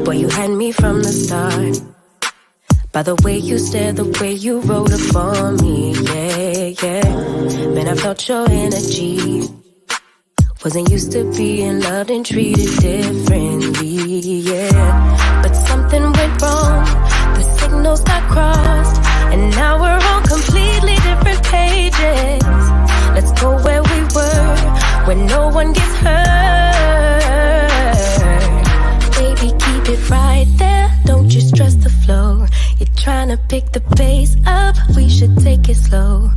Boy, you had me from the start. By the way you stared, the way you rolled up on me, yeah. Man, I felt your energy. Wasn't used to being loved and treated differently, yeah. But something went wrong, the signals got crossed, and now we're on completely different pages. Let's go where we were, where no one gets hurt. Baby, keep it right there, don't you stress the flow. You're trying to pick the pace up, we should take it slow.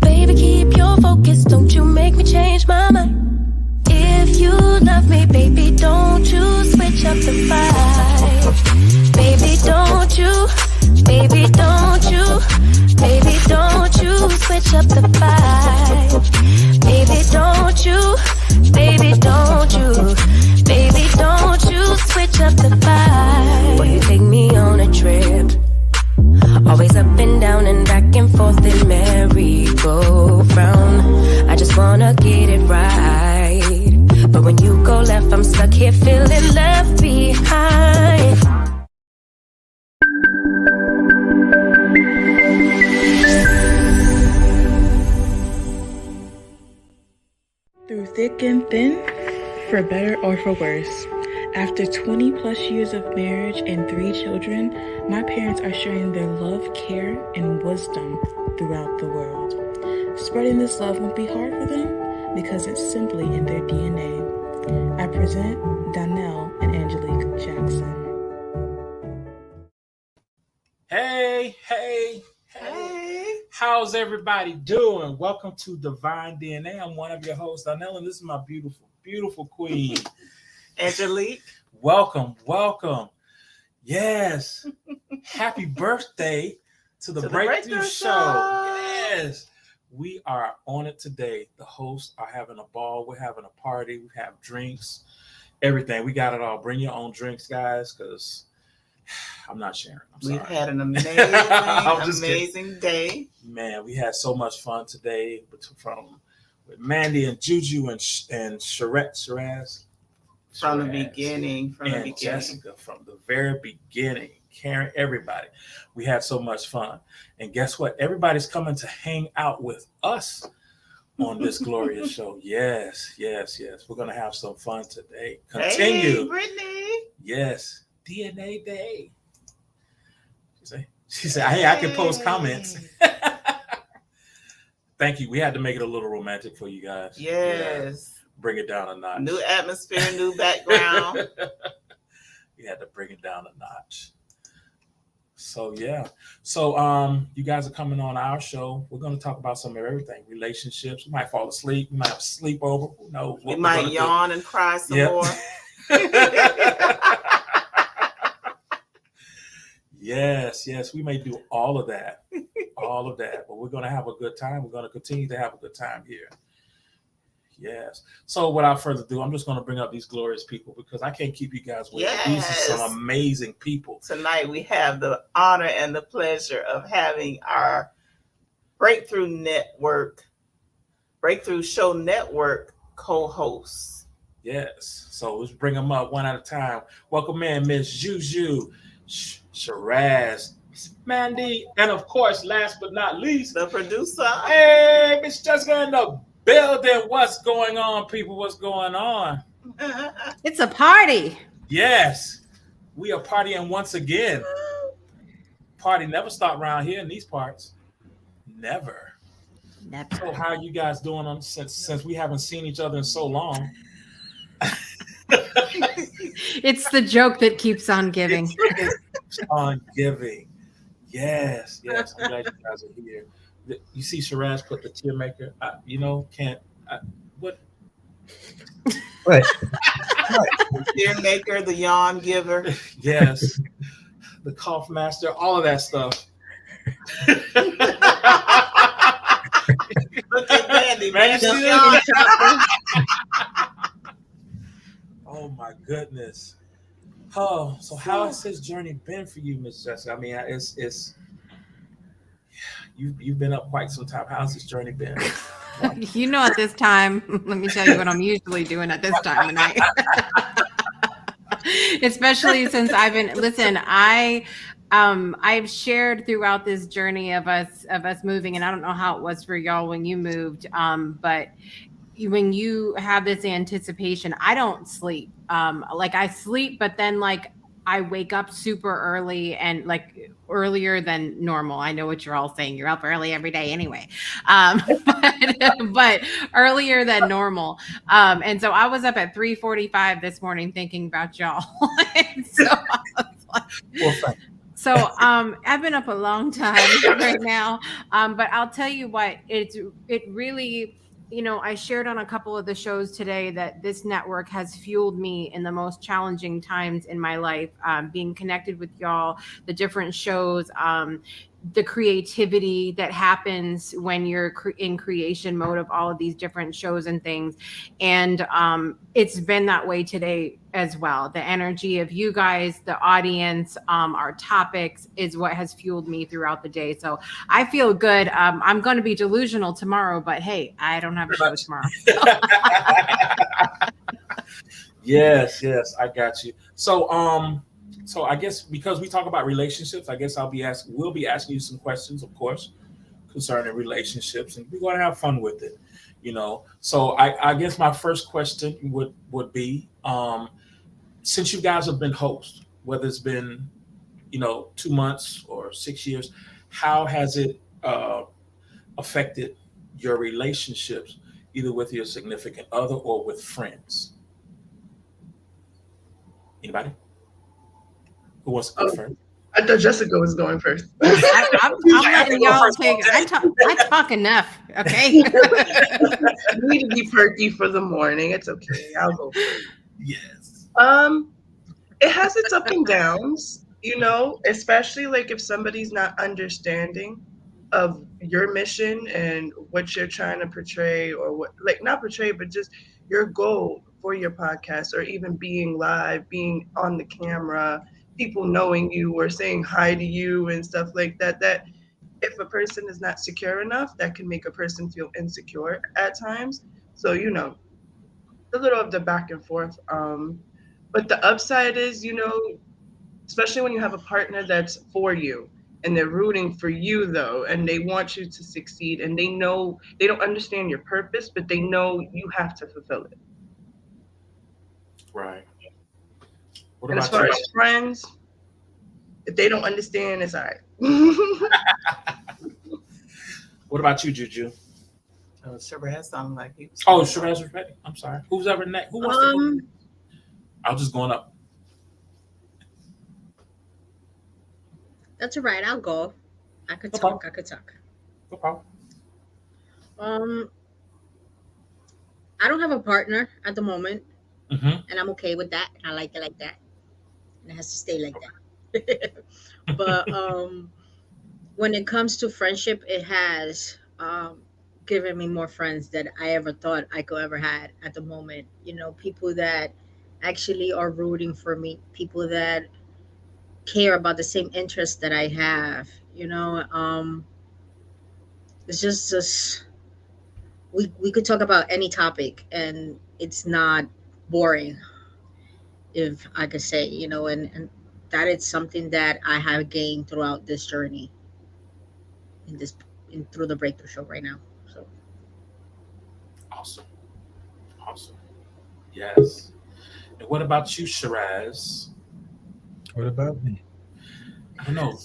Baby, keep your focus, don't you make me change my mind. If you love me, baby, don't you switch up the vibe. Baby, don't you, baby, don't you, baby, don't you switch up the vibe. Baby, don't you, baby, don't you, baby, don't you switch up the vibe. Boy, you take me on a trip. Always up and down and back and forth in merry-go-round. I just wanna get it right. But when you go left, I'm stuck here feeling left behind. Through thick and thin, for better or for worse. After 20 plus years of marriage and 3 children, my parents are sharing their love, care, and wisdom throughout the world. Spreading this love won't be hard for them because it's simply in their DNA. I present Donnell and Angelique Jackson. Hey. How's everybody doing? Welcome to Divine DNA. I'm one of your hosts, Donnell, and this is my beautiful, beautiful queen. Angelique. Welcome. Yes. Happy birthday to the Breakthrough Show. Yes. We are on it today. The hosts are having a ball. We're having a party. We have drinks, everything. We got it all. Bring your own drinks, guys, because I'm not sharing. I'm sorry. We've had an amazing day. Man, we had so much fun today with Mandy and Juju and Shiraz. From the beginning. Jessica, from the very beginning, Karen, everybody. We had so much fun. And guess what? Everybody's coming to hang out with us on this glorious show. Yes. We're going to have some fun today. Continue. Hey, Brittany. Yes. DNA Day. She said, hey, I can post comments. Thank you. We had to make it a little romantic for you guys. Yes. Yeah. Bring it down a notch. New atmosphere, new background. We had to bring it down a notch. So yeah. So you guys are coming on our show. We're going to talk about some of everything. Relationships. We might fall asleep. We might have sleepover. Who knows? We might yawn and cry some more. Yes. We may do all of that. But we're going to have a good time. We're going to continue to have a good time here. Yes. So without further ado, I'm just going to bring up these glorious people because I can't keep you guys waiting. Yes. These are some amazing people. Tonight we have the honor and the pleasure of having our Breakthrough Show Network co-hosts. Yes. So let's bring them up one at a time. Welcome in, Miss Juju, Shiraz, Mandy, and of course, last but not least, the producer. Hey, Miss Jessica in the building. What's going on, people? What's going on? It's a party. Yes, we are partying once again. Party never stopped around here in these parts. Never. So how are you guys doing since we haven't seen each other in so long? It's the joke that keeps on giving. It keeps on giving. Yes. I'm glad you guys are here. You see Shiraz put the tear maker. What? The tear maker, the yawn giver. Yes. The cough master, all of that stuff. Look at Mandy. Oh my goodness. Oh, so how has this journey been for you, Miss Jessica? I mean, it's you've been up quite some time. How's this journey been? At this time, let me tell you what I'm usually doing at this time of night. Especially since I've shared throughout this journey of us moving, and I don't know how it was for y'all when you moved, but when you have this anticipation, I don't sleep. Like I sleep, but then like I wake up super early and like earlier than normal. I know what you're all saying. You're up early every day anyway. But earlier than normal. And so I was up at 3:45 this morning thinking about y'all. So I was like, Well, thank you. so I've been up a long time right now. But I'll tell you what, it really, I shared on a couple of the shows today that this network has fueled me in the most challenging times in my life. Being connected with y'all, the different shows, the creativity that happens when you're in creation mode of all of these different shows and things. And it's been that way today as well. The energy of you guys, the audience, our topics is what has fueled me throughout the day. So I feel good. I'm going to be delusional tomorrow, but hey, I don't have a show tomorrow. Yes, I got you. So I guess because we talk about relationships, I guess we'll be asking you some questions, of course, concerning relationships, and we're going to have fun with it. So I guess my first question would be, since you guys have been hosts, whether it's been 2 months or 6 years, how has it affected your relationships, either with your significant other or with friends? Anybody who wants to go first? I thought Jessica was going first. I'm letting y'all take. I talk enough. Okay. You need to be perky for the morning. It's okay. I'll go first. Yes. It has its up and downs, especially like if somebody's not understanding of your mission and what you're trying to portray, or what, like, not portray, but just your goal for your podcast, or even being live, being on the camera, people knowing you or saying hi to you and stuff like that. That if a person is not secure enough, that can make a person feel insecure at times. So, a little of the back and forth. But the upside is, especially when you have a partner that's for you and they're rooting for you though, and they want you to succeed, and they know they don't understand your purpose, but they know you have to fulfill it. Right. What And about as far you? as friends, if they don't understand, it's all right. What about you, Juju? Shabazz sounded like he was. Oh, Shabazz was ready. I'm sorry. Who's ever next? Who wants to go next? I was just going up. That's all right. I'll go. I could No talk. problem. I could talk. No problem. I don't have a partner at the moment, Mm-hmm. and I'm okay with that. I like it like that, and it has to stay like that. But when it comes to friendship, it has given me more friends than I ever thought I could ever had at the moment. People that actually are rooting for me, people that care about the same interests that I have. It's just we could talk about any topic and it's not boring, if I could say, and that is something that I have gained throughout this journey through the Breakthrough Show right now. So Awesome. Yes. And what about you, Shiraz? What about me? I don't know.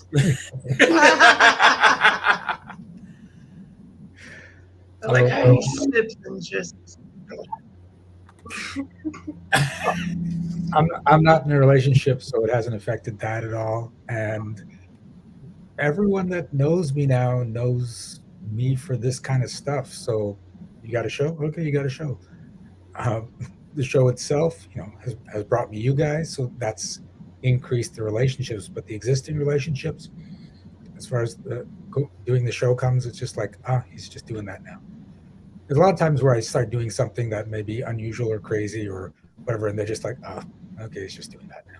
I like how he sips and just. I'm not in a relationship, so it hasn't affected that at all. And everyone that knows me now knows me for this kind of stuff. So you got a show? Okay, you got a show. The show itself, has brought me you guys, so that's increased the relationships. But the existing relationships, as far as doing the show comes, it's just like, he's just doing that now. There's a lot of times where I start doing something that may be unusual or crazy or whatever, and they're just like, okay, he's just doing that now.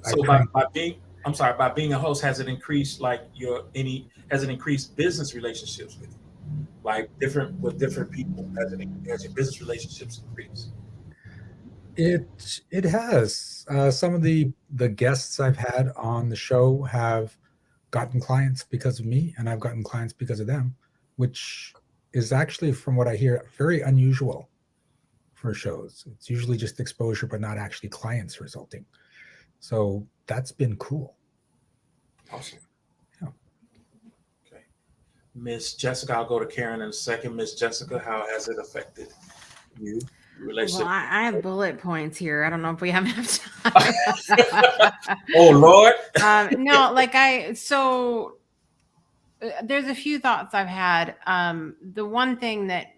So by being a host, has it increased has it increased business relationships with you? Like with different people, has your business relationships increased? It has. Some of the guests I've had on the show have gotten clients because of me, and I've gotten clients because of them, which is actually, from what I hear, very unusual for shows. It's usually just exposure, but not actually clients resulting. So that's been cool. Awesome. Yeah. Okay. Miss Jessica, I'll go to Karen in a second. Miss Jessica, how has it affected you? Relationship? Well, I have bullet points here. I don't know if we have enough time. Oh, Lord. No, there's a few thoughts I've had. The one thing that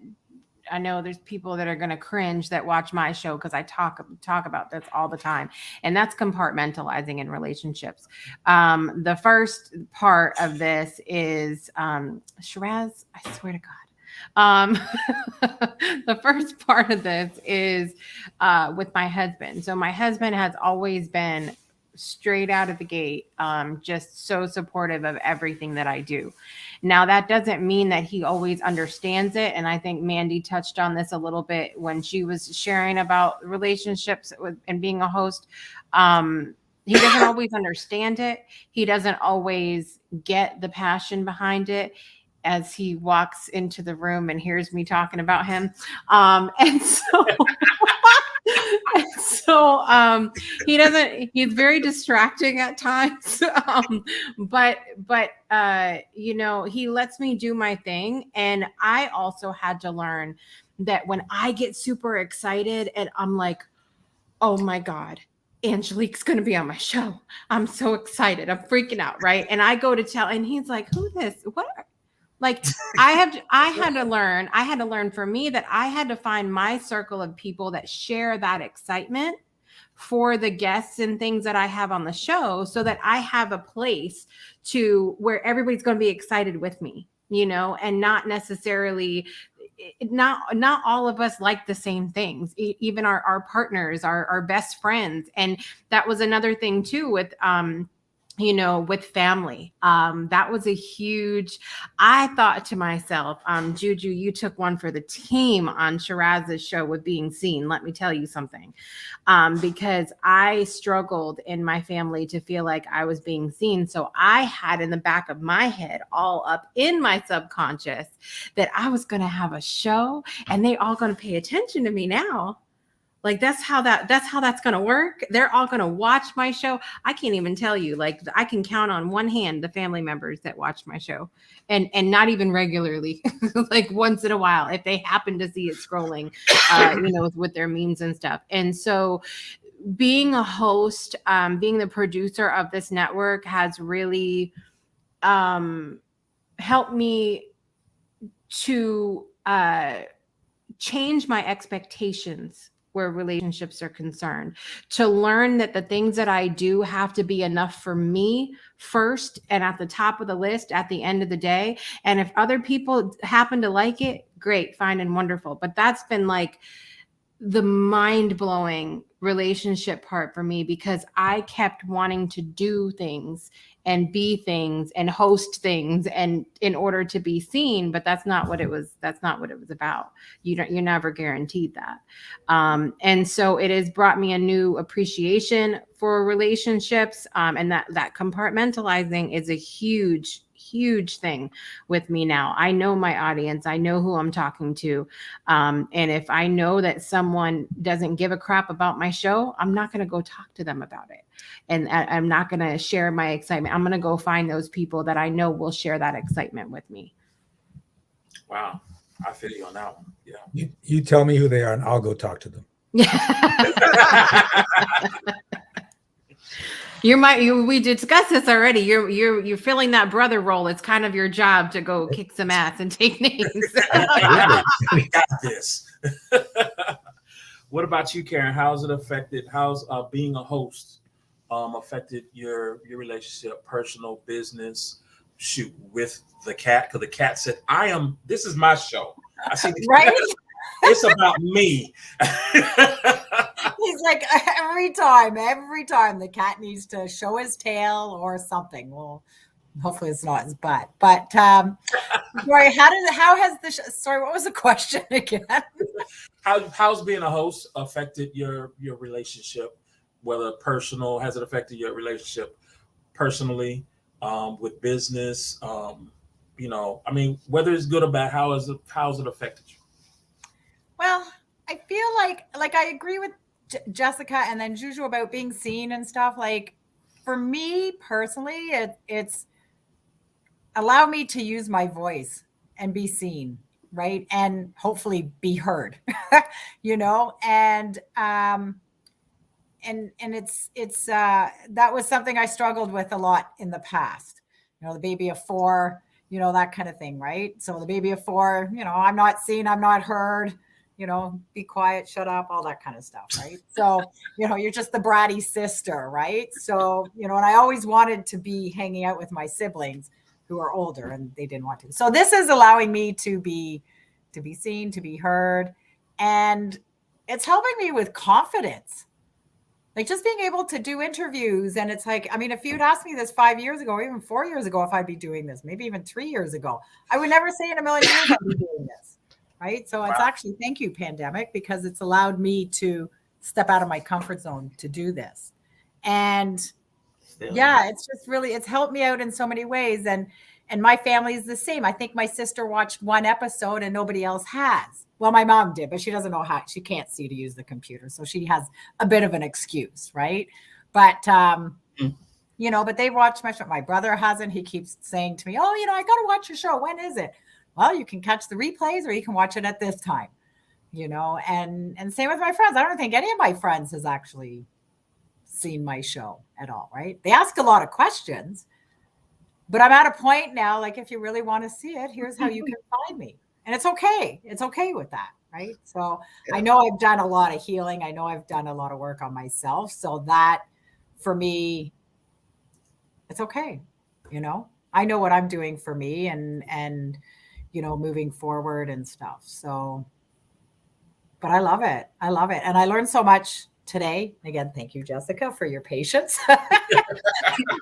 I know there's people that are going to cringe that watch my show because I talk about this all the time, and that's compartmentalizing in relationships. The first part of this is Shiraz, I swear to God. The first part of this is with my husband. So my husband has always been straight out of the gate, just so supportive of everything that I do. Now, that doesn't mean that he always understands it. And I think Mandy touched on this a little bit when she was sharing about relationships and being a host. He doesn't always understand it. He doesn't always get the passion behind it as he walks into the room and hears me talking about him. He's very distracting at times. But he lets me do my thing. And I also had to learn that when I get super excited and I'm like, oh my God, Angelique's going to be on my show. I'm so excited. I'm freaking out. Right. And I go to tell, and he's like, who this, what? Like I had to learn for me that I had to find my circle of people that share that excitement for the guests and things that I have on the show, so that I have a place to where everybody's going to be excited with me, and not necessarily not all of us like the same things, even our partners, our best friends. And that was another thing too with with family. That was a huge, I thought to myself, Juju, you took one for the team on Shiraz's show with being seen. Let me tell you something. Because I struggled in my family to feel like I was being seen. So I had in the back of my head, all up in my subconscious, that I was going to have a show and they all going to pay attention to me now. Like that's how that's going to work. They're all going to watch my show. I can't even tell you, like I can count on one hand the family members that watch my show, and not even regularly, like once in a while, if they happen to see it scrolling, with their memes and stuff. And so being a host, being the producer of this network has really helped me to change my expectations where relationships are concerned, to learn that the things that I do have to be enough for me first and at the top of the list at the end of the day. And if other people happen to like it, great, fine and wonderful. But that's been like the mind-blowing relationship part for me, because I kept wanting to do things and be things and host things and in order to be seen, but that's not what it was about. You're never guaranteed that. And so it has brought me a new appreciation for relationships, and that compartmentalizing is a huge thing with me now. I know my audience. I know who I'm talking to. And if I know that someone doesn't give a crap about my show, I'm not going to go talk to them about it. And I'm not going to share my excitement. I'm going to go find those people that I know will share that excitement with me. Wow. I feel you on that one. Yeah. You tell me who they are and I'll go talk to them. We discussed this already. You're filling that brother role. It's kind of your job to go kick some ass and take names. I got this. What about you, Karen? How's being a host affected your relationship, personal, business, with the cat? Because the cat said, this is my show. I see right? It's about me. He's like, every time the cat needs to show his tail or something. Well, Hopefully it's not his butt. But sorry, how has the sorry, what was the question again? How's being a host affected your relationship, whether personal, has it affected your relationship personally, with business, I mean, whether it's good or bad, how's it affected you? Well, I feel like I agree with Jessica and then Juju about being seen and stuff. Like for me personally, it's allow me to use my voice and be seen, right? And hopefully be heard, and it's that was something I struggled with a lot in the past. The baby of four, that kind of thing, right? So the baby of four, I'm not seen, I'm not heard, be quiet, shut up, all that kind of stuff, right? So, you're just the bratty sister, right? So, and I always wanted to be hanging out with my siblings who are older and they didn't want to. So this is allowing me to be seen, to be heard, and it's helping me with confidence. Like just being able to do interviews. And it's like, I mean, if you'd asked me this 5 years ago, or even 4 years ago, if I'd be doing this, maybe even 3 years ago, I would never say in a million years I'd be doing this. Right. So it's actually, thank you, pandemic, because it's allowed me to step out of my comfort zone to do this. And yeah, it's just really, it's helped me out in so many ways. And my family is the same. I think my sister watched one episode and nobody else has. Well, my mom did, but she doesn't know how, she can't see to use the computer. So she has a bit of an excuse, right? But, but they watch my show. My brother hasn't. He keeps saying to me, oh, I got to watch your show. When is it? Well, you can catch the replays or you can watch it at this time, and same with my friends. I don't think any of my friends has actually seen my show at all, right? They ask a lot of questions, but I'm at a point now, like, if you really want to see it, here's how you can find me. And it's okay. It's okay with that, right? So yeah. I know I've done a lot of healing. I know I've done a lot of work on myself. So that, for me, it's okay. I know what I'm doing for me and moving forward and stuff. So, but I love it. I love it. And I learned so much today. Again, thank you, Jessica, for your patience. I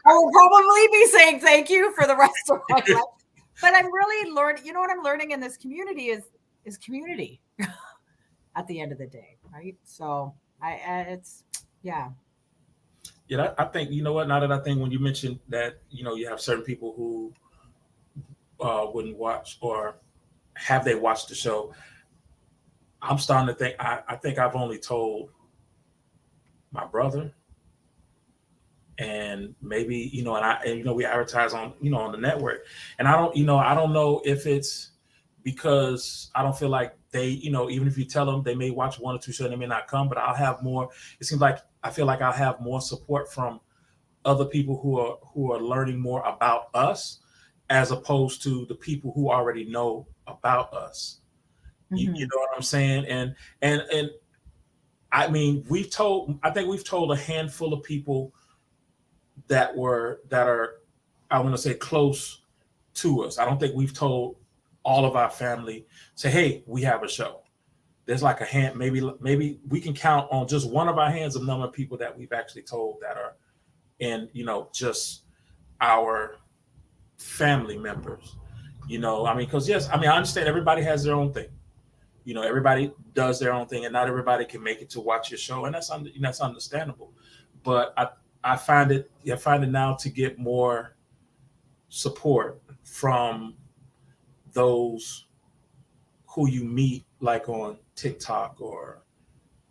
will probably be saying thank you for the rest of my life. But I'm really learning, what I'm learning in this community is community at the end of the day, right? So it's, yeah. Yeah, I think, now that I think, when you mentioned that, you have certain people who wouldn't watch, or have they watched the show, I'm starting to think, I think I've only told my brother, and maybe, we advertise on, on the network, and I don't know if it's because I don't feel like they, even if you tell them, they may watch one or two shows, they may not come, but I'll have more. It seems like I feel like I'll have more support from other people who are learning more about us, as opposed to the people who already know about us. Mm-hmm. You know what I'm saying? And I mean, I think we've told a handful of people that are, I want to say, close to us. I don't think we've told all of our family, say, hey, we have a show. There's like a hand, maybe we can count on just one of our hands the number of people that we've actually told that are in, just our family members. I mean, because yes, I mean, I understand everybody has their own thing. Everybody does their own thing, and not everybody can make it to watch your show, and that's understandable. But I find it now to get more support from those who you meet, like on TikTok or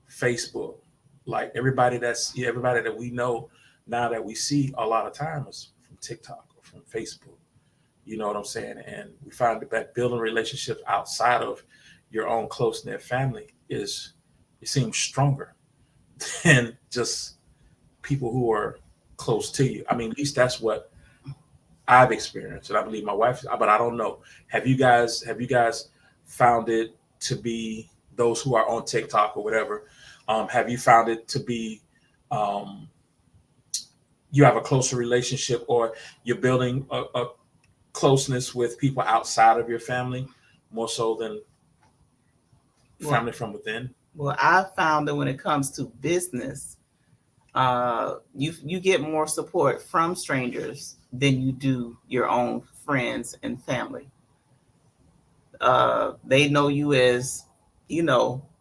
Facebook, like everybody that we know now, that we see a lot of times from TikTok or from Facebook. You know what I'm saying? And we find that building relationships outside of your own close-knit family it seems stronger than just people who are close to you. I mean, at least that's what I've experienced, and I believe my wife, but I don't know. Have you guys found it to be, those who are on TikTok or whatever, have you found it to be, you have a closer relationship, or you're building a closeness with people outside of your family more so than family from within? Well, I found that when it comes to business, you get more support from strangers than you do your own friends and family. They know you as,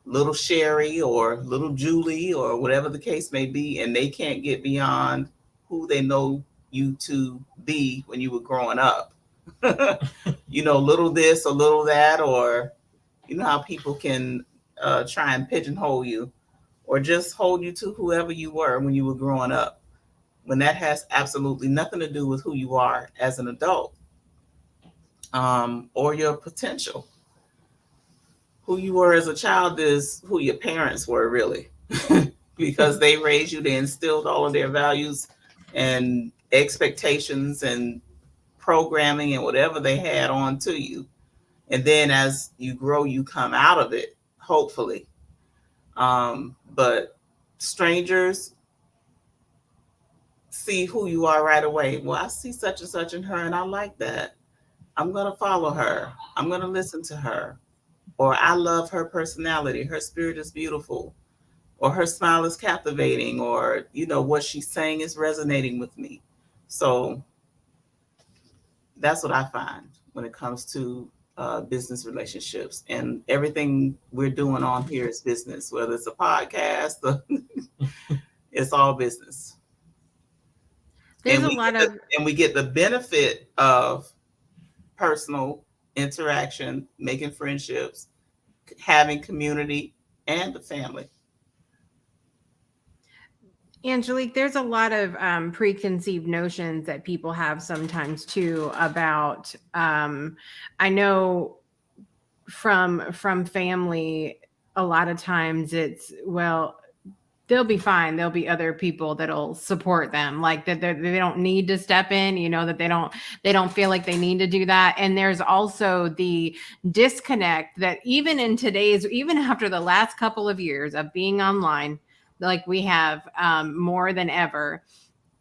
little Sherry or little Julie or whatever the case may be, and they can't get beyond who they know you to be when you were growing up. Little this or little that, or how people can try and pigeonhole you or just hold you to whoever you were when you were growing up, when that has absolutely nothing to do with who you are as an adult, or your potential. Who you were as a child is who your parents were, really, because they raised you, they instilled all of their values and expectations and programming and whatever they had on to you. And then as you grow, you come out of it, hopefully. But strangers see who you are right away. Well, I see such and such in her, and I like that. I'm going to follow her. I'm going to listen to her. Or I love her personality. Her spirit is beautiful. Or her smile is captivating. Or, what she's saying is resonating with me. So that's what I find when it comes to business relationships. And everything we're doing on here is business, whether it's a podcast, it's all business. There's a lot of, and we get the benefit of personal interaction, making friendships, having community, and the family. Angelique, there's a lot of preconceived notions that people have sometimes too about, I know from family, a lot of times it's, well, they'll be fine. There'll be other people that'll support them, like that they don't need to step in, that they don't feel like they need to do that. And there's also the disconnect that even after the last couple of years of being online, like we have more than ever,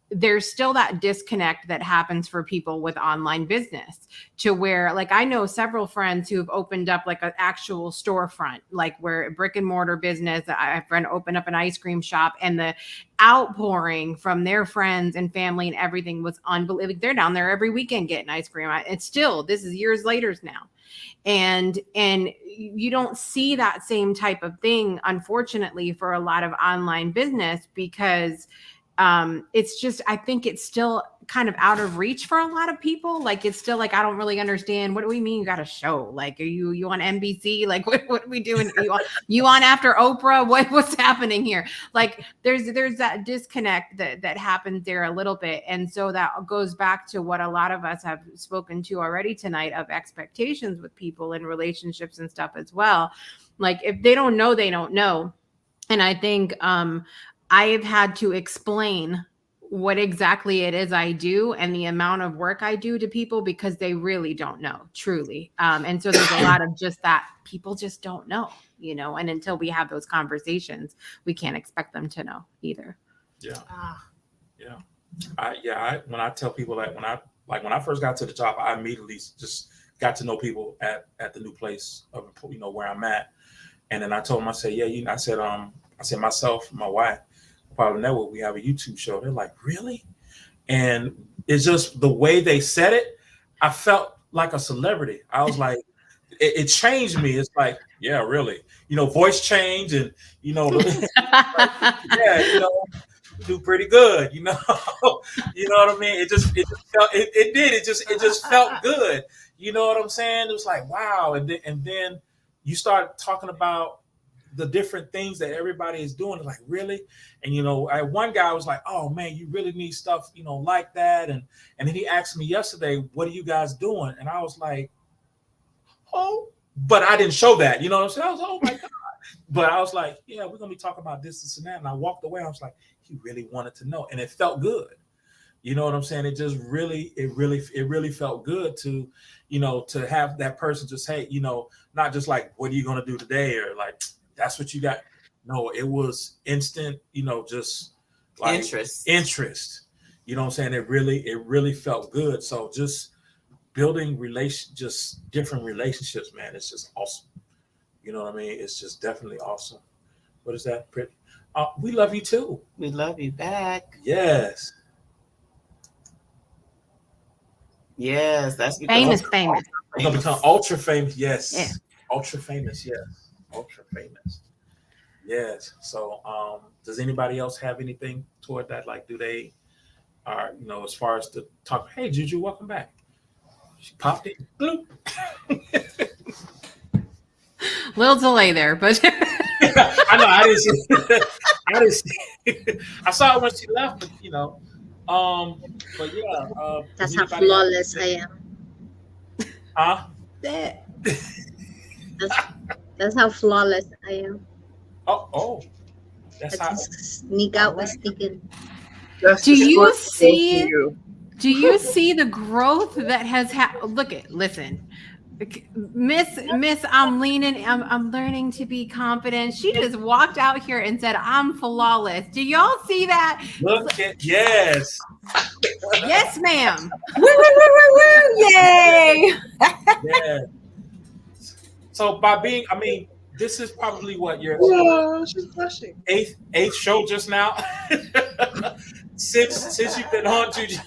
there's still that disconnect that happens for people with online business, to where, like, I know several friends who've opened up like an actual storefront, like where a brick and mortar business. I have a friend open up an ice cream shop, and the outpouring from their friends and family and everything was unbelievable. They're down there every weekend getting ice cream. It's still, this is years later now. And you don't see that same type of thing, unfortunately, for a lot of online business, because it's just, I think it's still kind of out of reach for a lot of people. Like, it's still like, I don't really understand. What do we mean you got a show? Like, are you on NBC? Like, what are we doing? You on after Oprah? What's happening here? Like, there's that disconnect that happens there a little bit. And so that goes back to what a lot of us have spoken to already tonight, of expectations with people in relationships and stuff as well. Like, if they don't know, they don't know. And I think I have had to explain what exactly it is I do and the amount of work I do to people, because they really don't know, truly. And so there's a lot of just that people just don't know, and until we have those conversations, we can't expect them to know either. Yeah. Yeah. When I tell people that, when I first got to the job, I immediately just got to know people at the new place of, where I'm at. And then I told them, I said, yeah, I said myself, my wife, Problem Network, we have a YouTube show. They're like, really? And it's just the way they said it, I felt like a celebrity. I was like, it changed me. It's like, yeah, really, voice change, and like, yeah, do pretty good, you know what I mean? It just felt, it just felt good. You know what I'm saying? It was like, wow. And then you start talking about the different things that everybody is doing. Like, really? And one guy was like, oh man, you really need stuff, like that. And then he asked me yesterday, what are you guys doing? And I was like, oh, but I didn't show that, you know what I'm saying? I was, oh my God. But I was like, yeah, we're gonna be talking about this and that. And I walked away. I was like, he really wanted to know, and it felt good. You know what I'm saying? It just really felt good to, to have that person just, hey, not just like, what are you gonna do today, or like, that's what you got. No, it was instant, just like interest. You know what I'm saying? It really felt good. So just building just different relationships, man, it's just awesome. You know what I mean? It's just definitely awesome. What is that? We love you too. We love you back. Yes. Yes, that's because Famous. We're gonna become ultra famous. Yes. Yeah. Ultra famous. Yes. Ultra famous. Yes. So, does anybody else have anything toward that? Like, do they are as far as to talk? Hey, Juju, welcome back. She popped in. Bloop. Little delay there, but I know. I didn't see. I didn't see. I saw it when she left, but But yeah. That's does how anybody have flawless I anything? am. Huh? That's how flawless I am. Oh. That's I how. just sneak out and sneak in. That's Do the you short see- for you. do you see the growth that has happened? Listen. Miss, I'm learning to be confident. She just walked out here and said, I'm flawless. Do y'all see that? Look at yes. Yes, ma'am. Woo, woo, woo, woo, woo. Yay. Yeah. So by being, this is probably what your Oh, she's blushing. eighth show just now. since you've been on, Juju.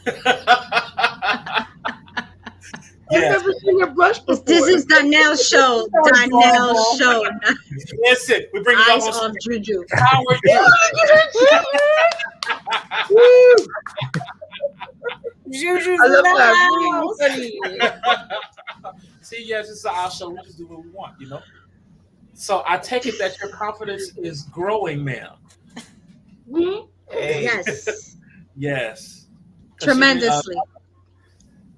I've never seen her blush before. This is Donnell show. Donnell show. Listen, we bring you Eyes up off on Juju. How are you? Juju's I in love the that. house. Really funny. See, yes, it's our show. We just do what we want, So I take it that your confidence is growing, ma'am. Hey. Yes. Yes. Tremendously.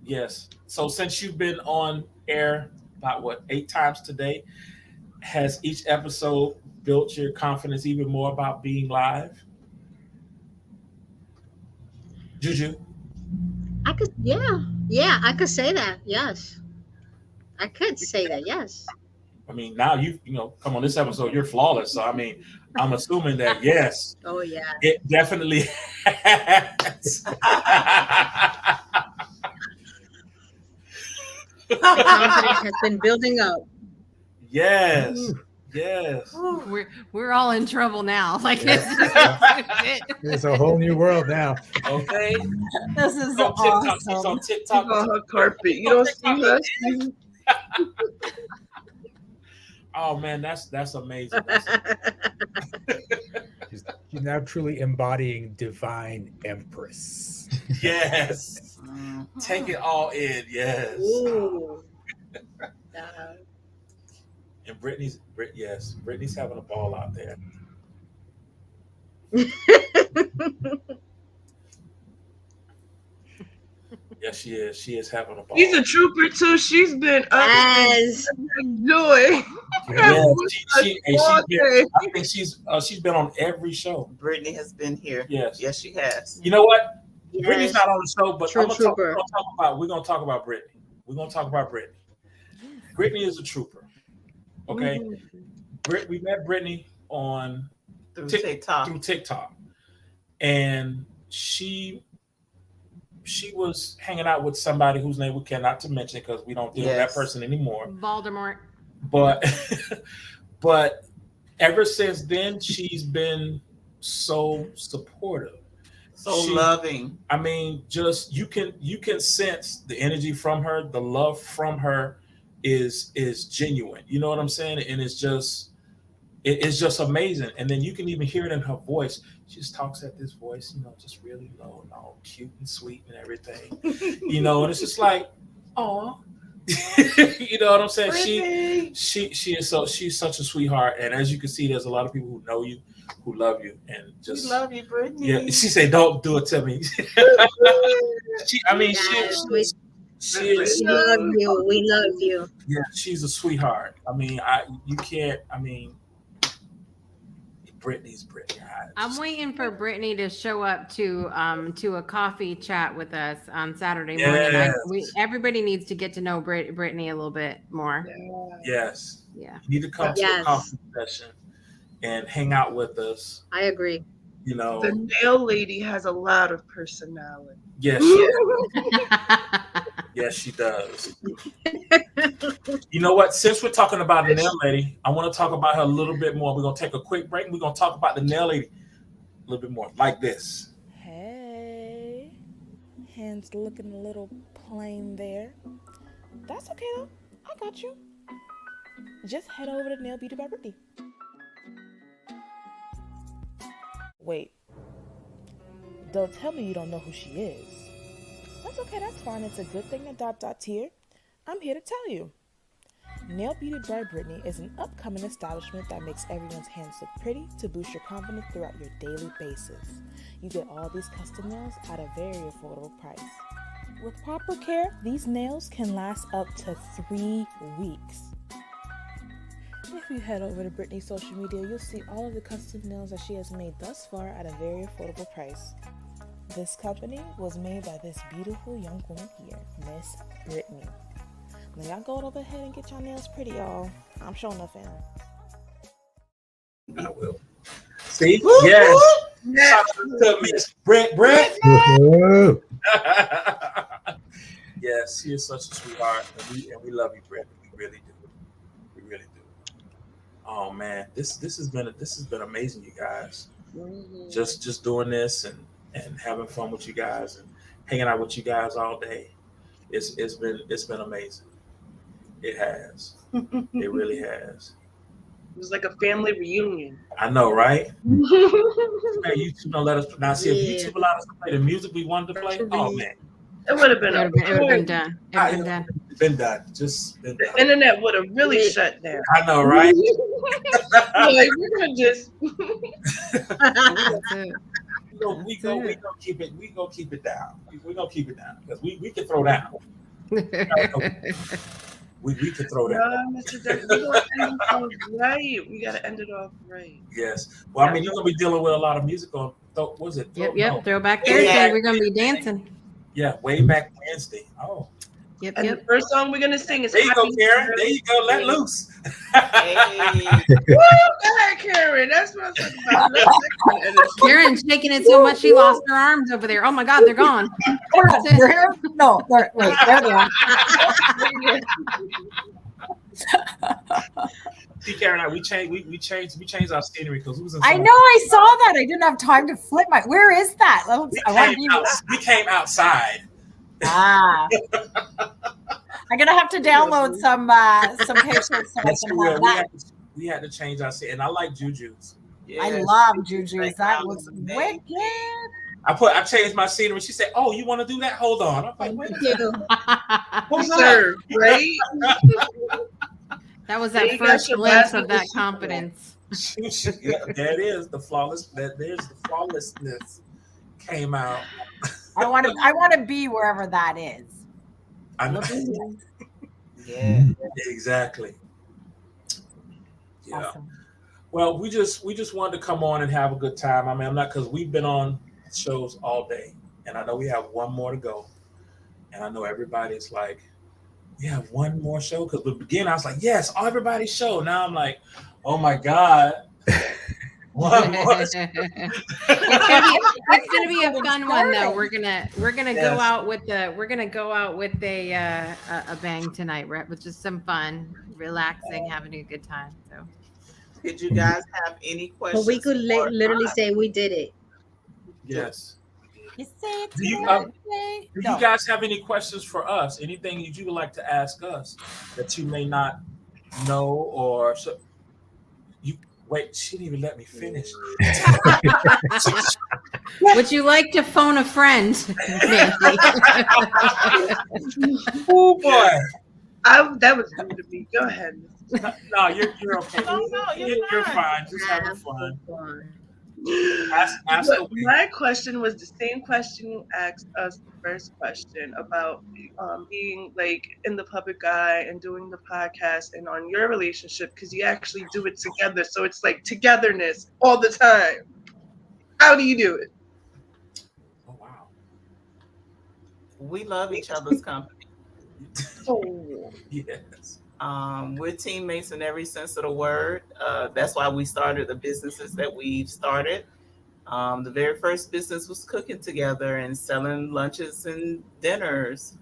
Yes. So since you've been on air about 8 times today, has each episode built your confidence even more about being live? Juju? I could, yeah, I could say that. Yes, I could say that. Yes. Now you come on this episode, you're flawless. So I'm assuming that yes, Oh yeah. it definitely has. The confidence has been building up. Yes. Yes. We're all in trouble now. Like It's a whole new world now. Okay. This is On TikTok. She's awesome. on TikTok. On her carpet. You don't see her. Oh man, that's amazing. She's now truly embodying divine empress. Yes. Take it all in. Yes. Ooh. And Brittany's having a ball out there. Yes, she is. She is having a ball. She's a trooper too. She's been up Yes. enjoy. Yeah, I day. think she's been on every show. Brittany has been here. Yes. Yes, she has. You know what? Yes. Brittany's not on the show, but True we're trooper. gonna talk about Brittany. We're gonna talk about Brittany. Brittany is a trooper. Okay. We met Brittany on Through TikTok. And she was hanging out with somebody whose name we cannot to mention because we don't deal with that person anymore. Voldemort. But ever since then, she's been so supportive, so loving. Just you can sense the energy from her, the love from her is genuine. You know what I'm saying? And it's just amazing. And then you can even hear it in her voice. She just talks at this voice, just really low and all cute and sweet and everything. And it's just like, oh, you know what I'm saying? She's such a sweetheart. And as you can see, there's a lot of people who know you, who love you, and just we love you, Brittany. Yeah, she said, "Don't do it to me." We love you. We love you. Yeah, she's a sweetheart. You can't. Brittany's Brittany. I'm waiting for Brittany to show up to a coffee chat with us on Saturday morning. Yes. Everybody needs to get to know Brittany a little bit more. Yes. Yeah. You need to come to a coffee session and hang out with us. I agree. The nail lady has a lot of personality. Yes, yes, she does. You know what? Since we're talking about the nail lady, I want to talk about her a little bit more. We're gonna take a quick break. We're gonna talk about the nail lady. little bit more, like this. Hey. Hands looking a little plain there. That's okay though. I got you. Just head over to Nail Beauty by Brittany. Wait, don't tell me you don't know who she is. That's okay, that's fine. It's a good thing that Dot's here. I'm here to tell you. Nail Beauty by Brittany is an upcoming establishment that makes everyone's hands look pretty to boost your confidence throughout your daily basis. You get all these custom nails at a very affordable price. With proper care, these nails can last up to 3 weeks. If you head over to Brittany's social media, you'll see all of the custom nails that she has made thus far at a very affordable price. This company was made by this beautiful young woman here, Miss Brittany. Now y'all go over ahead and get your nails pretty, y'all. I'm showing enough in. I will. See? Yes. Shout out to Miss Brett. Yes, she is such a sweetheart, and we love you, Brett. We really do. We really do. Oh man, this has been amazing, you guys. Just doing this and having fun with you guys and hanging out with you guys all day. It's been amazing. It has. It really has. It was like a family reunion. I know, right? Man, YouTube don't let us now. See, if YouTube allowed us to play the music we wanted to play, oh man, it would have been. It would have been done. It would have been done. Been done. Just been done. The internet would have really shut down. I know, right? Like, we're gonna just. We gonna keep it. We gonna keep it down. We gonna keep it down because we can throw down. We can throw that. No, Mr. Duck, we gotta end it off right. We gotta end it off right. Yes. Well, I mean, you're gonna be dealing with a lot of music on. What was it? Yep. Throwback Thursday. We're gonna be dancing. Yeah, way back Wednesday. Oh. Yep. And the first song we're gonna sing is. There you go, Karen. There you go. Let loose. Hey. Woo! Go ahead, Karen. That's what I'm talking about. Karen's shaking it so much she lost her arms over there. Oh my God, they're gone. No, wait, there they are. See, Karen, we changed our scenery because we was in. I know, I saw that. I didn't have time to flip my. Where is that? We came outside. Ah. I'm gonna have to download some pictures so I can have that. We had to change our scene, and I like Juju's. Yes. I love Juju's. That was wicked. I changed my scenery. She said, "Oh, you want to do that? Hold on." I'm like, "Wait a minute." Right? That was that first glimpse of that confidence. Yeah, there it is. The flawless. There's the flawlessness came out. I want to be wherever that is. I know. Yeah, exactly. Yeah. Awesome. Well, we just wanted to come on and have a good time. I mean, I'm not because we've been on shows all day, and I know we have one more to go. And I know everybody's like, we have one more show because the beginning I was like, yes, everybody's show. Now I'm like, oh my God. One more. It's gonna be a fun one though. We're gonna go out with a bang tonight, right? With just some fun, relaxing, having a good time. So, did you guys have any questions? But we could literally say we did it. Yes. You say it. Do you guys have any questions for us? Anything that you would like to ask us that you may not know or so? Wait, she didn't even let me finish. Would you like to phone a friend, Nancy? Oh boy, that was good to me. Go ahead. No, you're okay. No, you're fine. Just having fun. Ask my question was the same question you asked us the first question about being like in the public eye and doing the podcast and on your relationship because you actually do it together, so it's like togetherness all the time. How do you do it? Oh wow, we love each other's company. Oh yes. We're teammates in every sense of the word. That's why we started the businesses that we've started. The very first business was cooking together and selling lunches and dinners.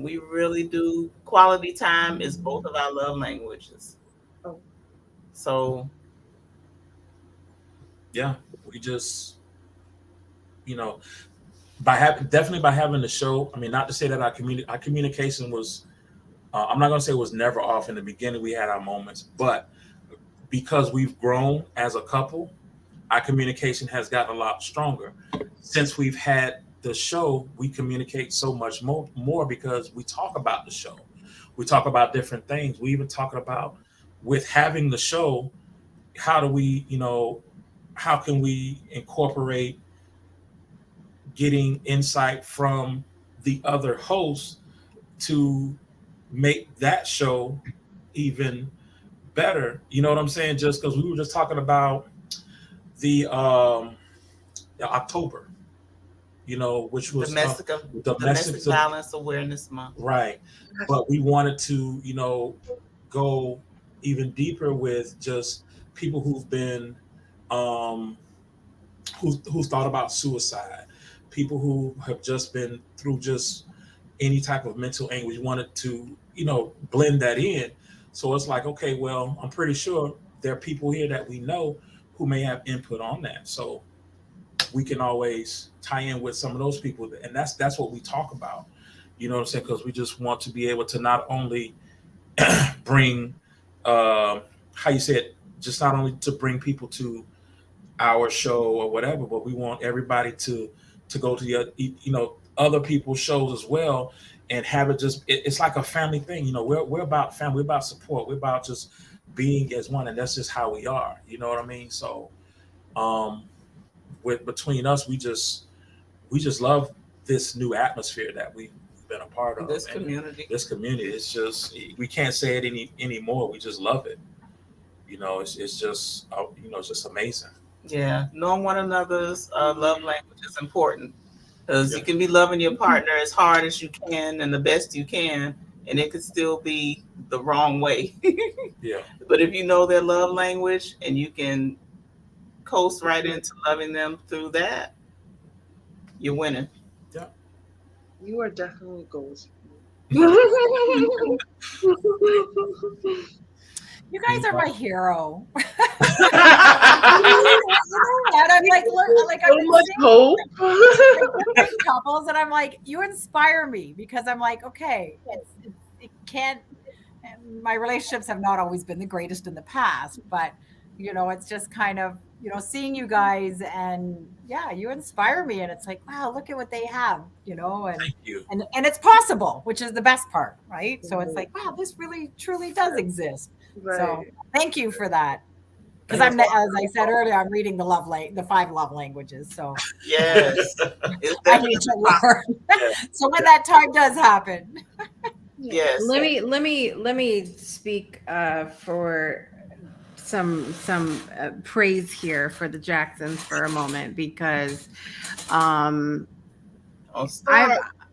We really do. Quality time is both of our love languages. So, yeah, We just, you know, by having definitely by having the show. I mean, not to say that our communication was. I'm not going to say it was never off. In the beginning, we had our moments, but because we've grown as a couple, our communication has gotten a lot stronger. Since we've had the show, we communicate so much more because we talk about the show. We talk about different things. We even talking about with having the show, how do we, how can we incorporate getting insight from the other hosts to make that show even better? You know what I'm saying? Just because we were just talking about the October, which was domestic violence awareness month, right? But we wanted to, go even deeper with just people who've been, um, who thought about suicide, people who have just been through just any type of mental anguish. We wanted to, blend that in. So it's like, okay, well, I'm pretty sure there are people here that we know who may have input on that. So we can always tie in with some of those people, and that's what we talk about. You know what I'm saying? Because we just want to be able to not only bring, how you say it, just not only to bring people to our show or whatever, but we want everybody to go to the other people's shows as well, and have it just it's like a family thing. We're about family, we're about support, we're about just being as one, and that's just how we are. You know what I mean? So with between us, we just love this new atmosphere that we've been a part of. This community. It's just, we can't say it anymore. We just love it. It's just it's just amazing. Yeah, knowing one another's love language is important, because you can be loving your partner as hard as you can and the best you can, and it could still be the wrong way. Yeah. But if you know their love language and you can coast right into loving them through that, you're winning. Yeah. You are definitely goals. You guys are my hero. You know what? I'm like, look, like I'm so much hope. Different couples, and I'm like, you inspire me, because I'm like, okay, it can't. My relationships have not always been the greatest in the past, but it's just kind of seeing you guys, and you inspire me, and it's like, wow, look at what they have, and Thank you. and it's possible, which is the best part, right? So it's like, wow, this really truly does exist. Right. So thank you for that. Because as I said earlier, I'm reading the 5 love languages. So yes, I need to learn. So when that time does happen, yes. Let me speak for some praise here for the Jacksons for a moment, because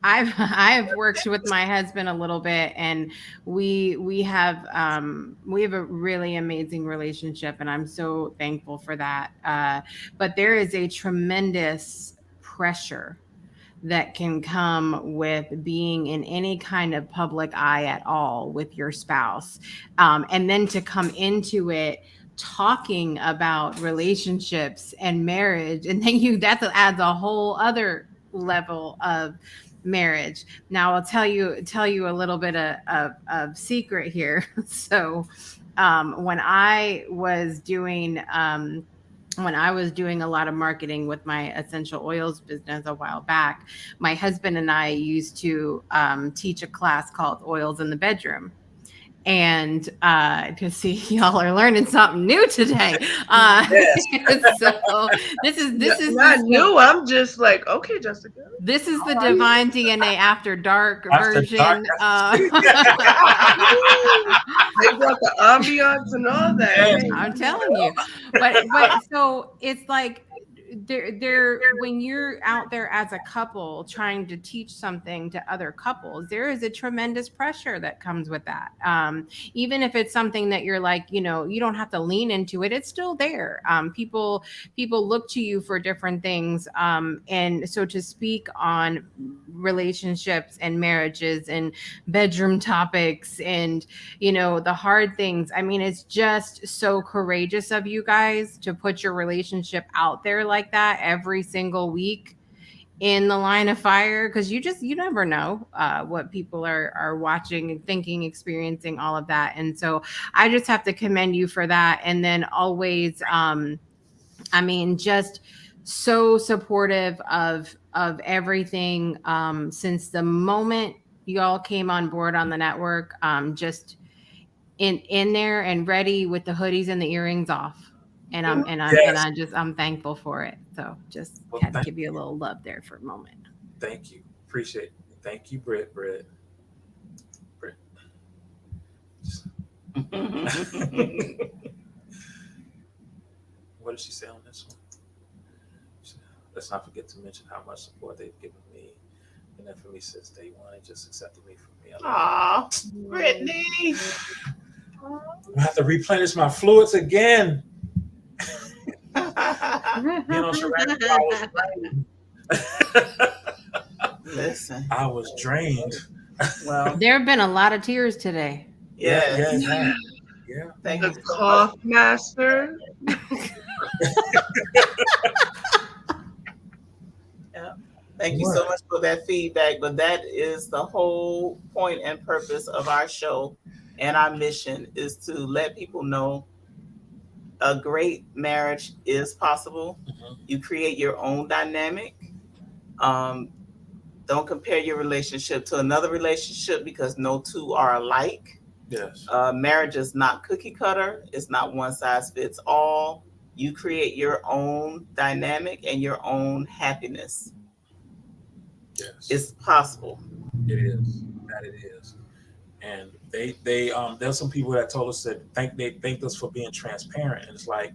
I've worked with my husband a little bit, and we have a really amazing relationship, and I'm so thankful for that. But there is a tremendous pressure that can come with being in any kind of public eye at all with your spouse, and then to come into it talking about relationships and marriage, and then that adds a whole other level of marriage. Now I'll tell you a little bit of secret here. So when I was doing a lot of marketing with my essential oils business a while back, my husband and I used to teach a class called Oils in the Bedroom. And to see, y'all are learning something new today. So this is not new. I'm just like, okay, Jessica. This is the Divine DNA After Dark version. They brought the ambiance and all that. I'm telling you. But so it's like there when you're out there as a couple trying to teach something to other couples, there is a tremendous pressure that comes with that. Even if it's something that you're like, you don't have to lean into it, it's still there. People look to you for different things. And so to speak on relationships and marriages and bedroom topics and the hard things, I mean, it's just so courageous of you guys to put your relationship out there like that every single week in the line of fire, because you never know what people are watching and thinking, experiencing, all of that. And so I just have to commend you for that. And then always I mean, just so supportive of everything since the moment you all came on board on the network. Just in there and ready with the hoodies and the earrings off. And Yes. I'm thankful for it. So just Well, had to give you a little love there for a moment. thank you. Appreciate it. Thank you, Britt. Britt. What did she say on this one? Let's not forget to mention how much support they've given me. And then for me since day one, they just accepted me for me. Aw, Brittany. I have to replenish my fluids again. On Sherrod, I was drained. Listen, I was drained. well, There have been a lot of tears today. yes. Yeah. Thank The you so cough much. master. Yeah. Thank you so much for that feedback. But that is the whole point and purpose of our show and our mission is to let people know a great marriage is possible. You create your own dynamic. Don't compare your relationship to another relationship because no two are alike. Yes. Marriage is not cookie cutter. It's not one size fits all. You create your own dynamic and your own happiness. Yes. It's possible. It is. That it is. And there's some people that told us that they thanked us for being transparent. And it's like,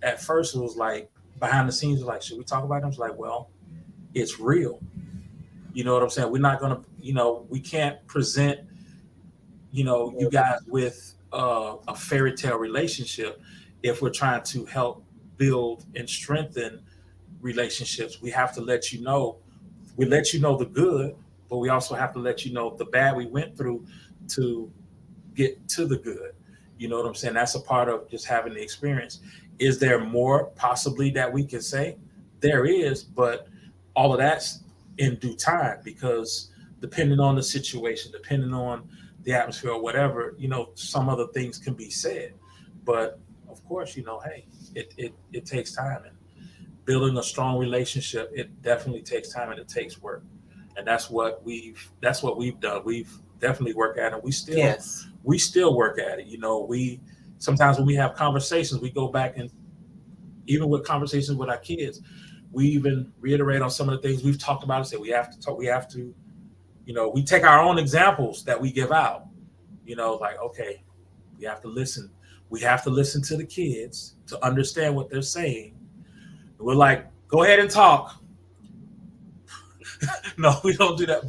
at first it was like behind the scenes, like, should we talk about them? It's like, well, it's real. You know what I'm saying? We're not gonna, we can't present, you guys with a fairy tale relationship if we're trying to help build and strengthen relationships. We have to let you know. We let you know the good, but we also have to let you know the bad we went through to get to the good. You know what I'm saying? That's a part of just having the experience. Is there more possibly that we can say? There is, but all of that's in due time because depending on the situation, depending on the atmosphere or whatever, some other things can be said. But of course, hey, it takes time. And building a strong relationship, it definitely takes time and it takes work. And that's what we've done. We've definitely worked at it. We still work at it. We sometimes when we have conversations, we go back and even with conversations with our kids, we even reiterate on some of the things we've talked about and say we have to talk, we take our own examples that we give out, like, okay, we have to listen. We have to listen to the kids to understand what they're saying. We're like, go ahead and talk. No, we don't do that,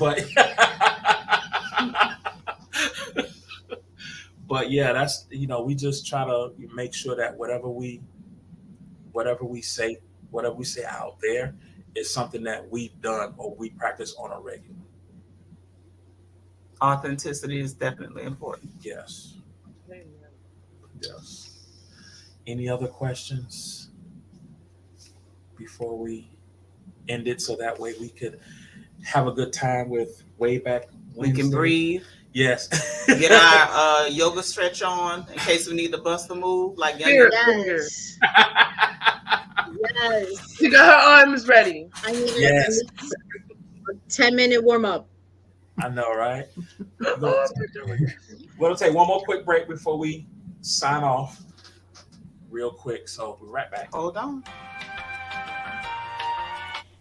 but yeah, that's we just try to make sure that whatever we say, whatever we say out there is something that we've done or we practice on a regular. Authenticity is definitely important. Yes. Yes. Any other questions before we end it so that way we could have a good time with way back Wednesday? We can breathe. Yes. Get our yoga stretch on in case we need to bust a move. Like Yes. Yes. She got her arms ready. I need Yes. a 10-minute warm up. I know, right? We'll take one more quick break before we sign off. Real quick. So we're right back. Hold on.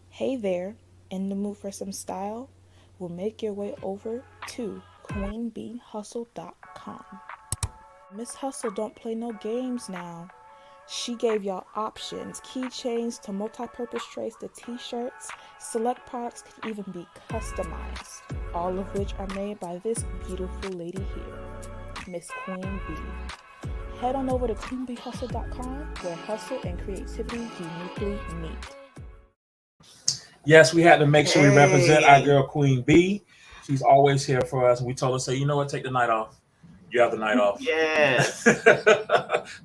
Hey there, in the mood for some style? Well, make your way over to queenbeehustle.com. Miss Hustle don't play no games now. She gave y'all options, keychains to multi-purpose trays to t-shirts. Select products can even be customized, all of which are made by this beautiful lady here, Miss Queen Bee. Head on over to queenbeehustle.com where hustle and creativity uniquely meet. Yes, we had to make sure we represent our girl Queen Bee. She's always here for us. And we told her, say, you know what, take the night off. You have the night off. Yes.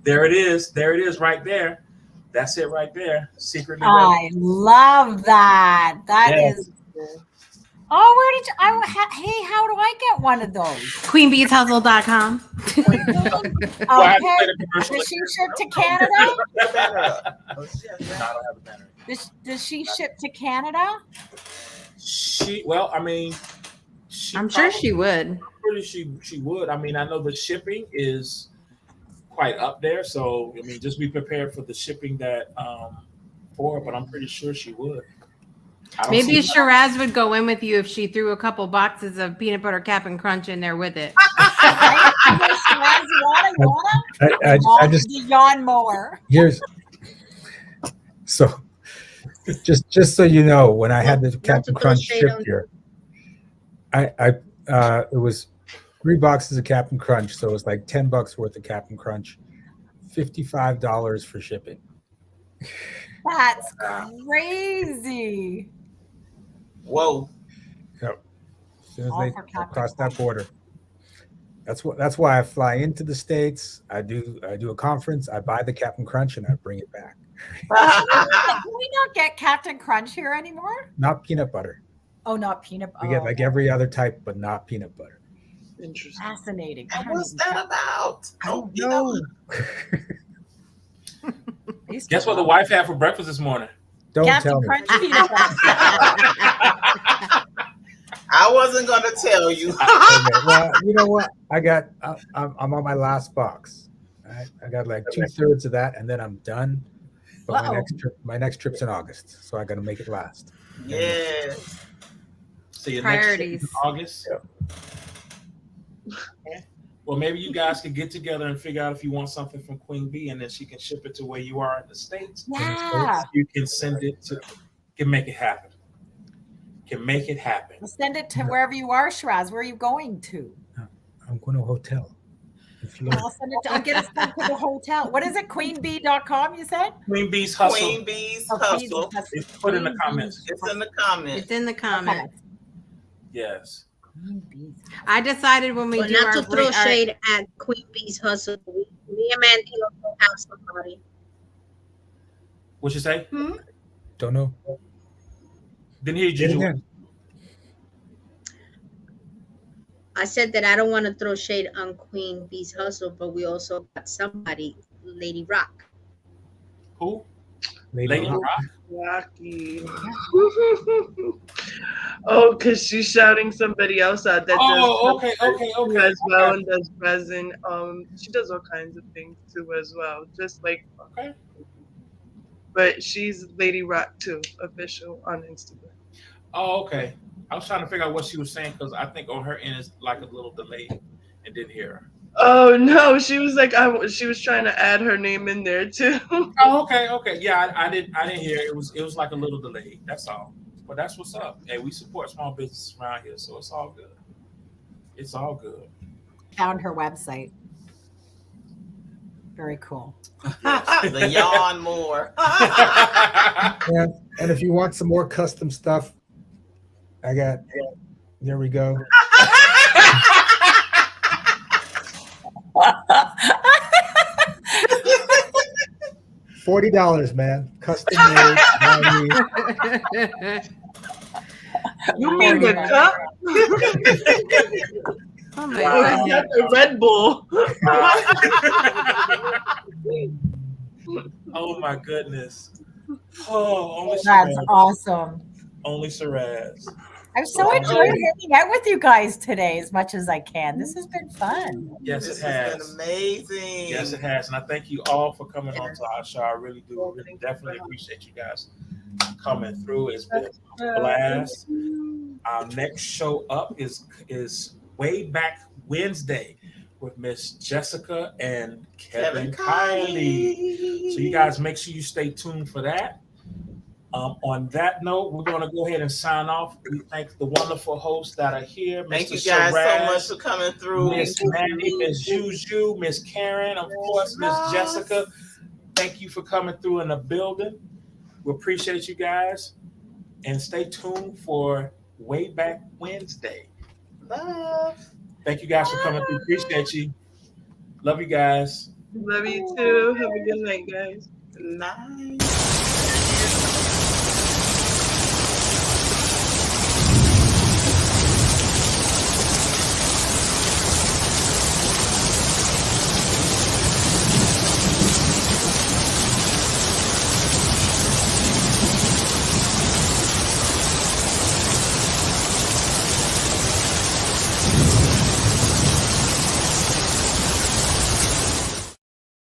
There it is. There it is right there. That's it right there. Secretly. I love that. That is. Oh, where did you? Hey, how do I get one of those? QueenBeesHustle.com. Okay. Does she ship to Canada? I don't have a banner. Does she ship to Canada? I'm sure she would. I'm pretty she would. I mean, I know the shipping is quite up there, so I mean, just be prepared for the shipping that for it, but I'm pretty sure she would. Maybe Shiraz would go in with you if she threw a couple boxes of peanut butter Cap'n Crunch in there with it. I just the yawn mower. Here's so just so you know, when I had the Captain Crunch shipped here, it was 3 boxes of Captain Crunch, so it was like $10 worth of Captain Crunch, $55 for shipping. That's crazy. Whoa. Yep. As soon as they cross that border. That's why I fly into the States. I do a conference, I buy the Captain Crunch and I bring it back. Can we not get Captain Crunch here anymore? Not peanut butter. Oh, not peanut butter. We get like every other type, but not peanut butter. Interesting. Fascinating. What's that about? I don't know. Guess what the wife had for breakfast this morning? Don't Captain tell me. Crunch peanut butter. I wasn't gonna tell you. Okay, well, you know what? I'm on my last box. I got like 2/3 of that, and then I'm done. But my next trip's in August, so I got to make it last. Yes. So your Priorities. next trip in August. Okay. Well, maybe you guys could get together and figure out if you want something from Queen Bee, and then she can ship it to where you are in the States. Yeah. You can send it to. Can make it happen. Can make it happen. We'll send it to wherever you are, Shiraz. Where are you going to? I'm going to a hotel. I'll get us sent to the hotel. What is it? QueenBee.com, you said? Queen Bee's Hustle. Queen Bee's Hustle. It's put in the comments. It's in the comments. It's in the comments. Yes. I decided when we do not our to throw shade at Queen Bee's Hustle. Me and Mandy also have somebody. What you say? Don't know. Didn't hear you. Again. I said that I don't want to throw shade on Queen Bee's Hustle, but we also got somebody, Lady Rock. Who? Lady Rock. Rocky. Oh, because she's shouting somebody else out that does as well and does resin. She does all kinds of things too as well. Just like but she's Lady Rock too, official on Instagram. Oh, okay. I was trying to figure out what she was saying because I think on her end is like a little delay and didn't hear her. Oh no, she was like she was trying to add her name in there too. Oh, okay. Yeah, I didn't hear it. It was like a little delayed. That's all. But that's what's up. Hey, we support small businesses around here, so it's all good. It's all good. Found her website. Very cool. The yawn more. And if you want some more custom stuff, there we go. $40, man. Custom made. You mean the cup? Oh my God. That's the Red Bull. Oh my goodness. Oh, only That's Shiraz. awesome. Only Shiraz. I've so enjoyed hanging out with you guys today as much as I can. This has been fun. Yes, This it has. has been amazing. Yes, it has. And I thank you all for coming on to our show. I really do. Really definitely appreciate you guys coming through. It's been a blast. Our next show up is way back Wednesday. with Miss Jessica and Kevin Kevin Kylie. Kylie. So you guys make sure you stay tuned for that. On that note, we're going to go ahead and sign off. We thank the wonderful hosts that are here. Thank Mr. you guys so Shiraz, much for coming through. Miss Mandy, Miss Juju, Miss Karen, of course, Miss Jessica. Thank you for coming through in the building. We appreciate you guys. And stay tuned for Way Back Wednesday. Love. Thank you guys for coming through. Appreciate you. Love you guys. Love you too. Have a good night, guys. Nice.